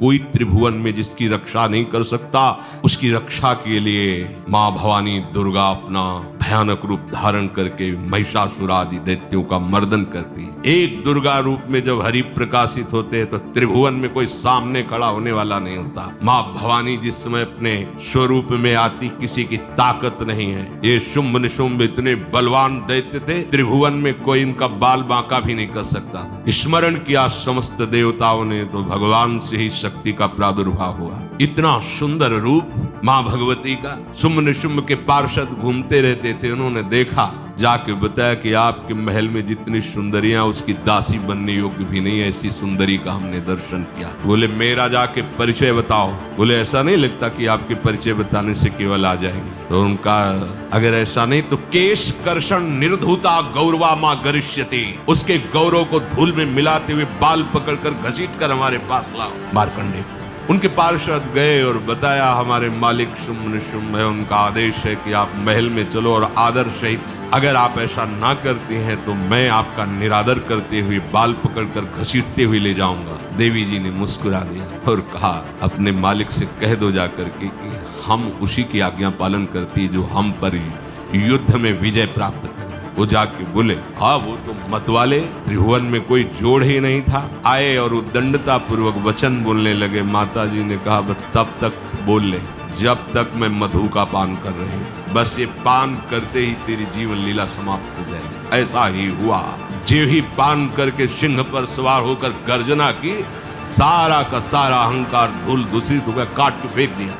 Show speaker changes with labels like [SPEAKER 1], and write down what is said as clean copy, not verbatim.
[SPEAKER 1] कोई त्रिभुवन में जिसकी रक्षा नहीं कर सकता, उसकी रक्षा के लिए माँ भवानी दुर्गा अपना भयानक रूप धारण करके महिषासुर आदि दैत्यों का मर्दन करती है। एक दुर्गा रूप में जब हरि प्रकाशित होते हैं तो त्रिभुवन में कोई सामने खड़ा होने वाला नहीं होता। माँ भवानी जिस समय अपने स्वरूप में आती, किसी की ताकत नहीं है। ये शुंभ निशुंभ इतने बलवान दैत्य थे, त्रिभुवन में कोई इनका बाल बांका भी नहीं कर सकता था। स्मरण किया समस्त देवताओं ने तो भगवान से ही शक्ति का प्रादुर्भाव हुआ। इतना सुंदर रूप माँ भगवती का। शुंभ निशुंभ के पार्षद घूमते रहते थे, उन्होंने देखा, जाके बताया कि आपके महल में जितनी सुंदरियां उसकी दासी बनने योग्य भी नहीं, ऐसी सुंदरी का हमने दर्शन किया। बोले मेरा जाके परिचय बताओ। बोले ऐसा नहीं लगता कि आपके परिचय बताने से केवल आ जाएंगे। तो उनका अगर ऐसा नहीं तो केश कर्षण निर्धूता गौरवा माँ गरिष्यति, उसके गौरव को धूल में मिलाते हुए बाल पकड़कर घसीट कर हमारे पास लाओ। मार्कंडेय उनके पार्षद गए और बताया हमारे मालिक शुंभ निशुंभ है, उनका आदेश है कि आप महल में चलो और आदर सहित, अगर आप ऐसा ना करते हैं तो मैं आपका निरादर करते हुए बाल पकड़कर घसीटते हुए ले जाऊंगा। देवी जी ने मुस्कुरा दिया और कहा अपने मालिक से कह दो जाकर के कि हम उसी की आज्ञा पालन करती जो हम पर युद्ध में विजय प्राप्त करे। वो जाके बोले हाँ वो तो मतवाले, त्रिभुवन में कोई जोड़ ही नहीं था। आए और उद्दंडता पूर्वक वचन बोलने लगे। माता जी ने कहा बस तब तक बोल ले जब तक मैं मधु का पान कर रही हूँ, बस ये पान करते ही तेरी जीवन लीला समाप्त हो जाएगी। ऐसा ही हुआ। जो ही पान करके सिंह पर सवार होकर गर्जना की, सारा का सारा अहंकार धूल दूसरी तो काट के फेंक दिया।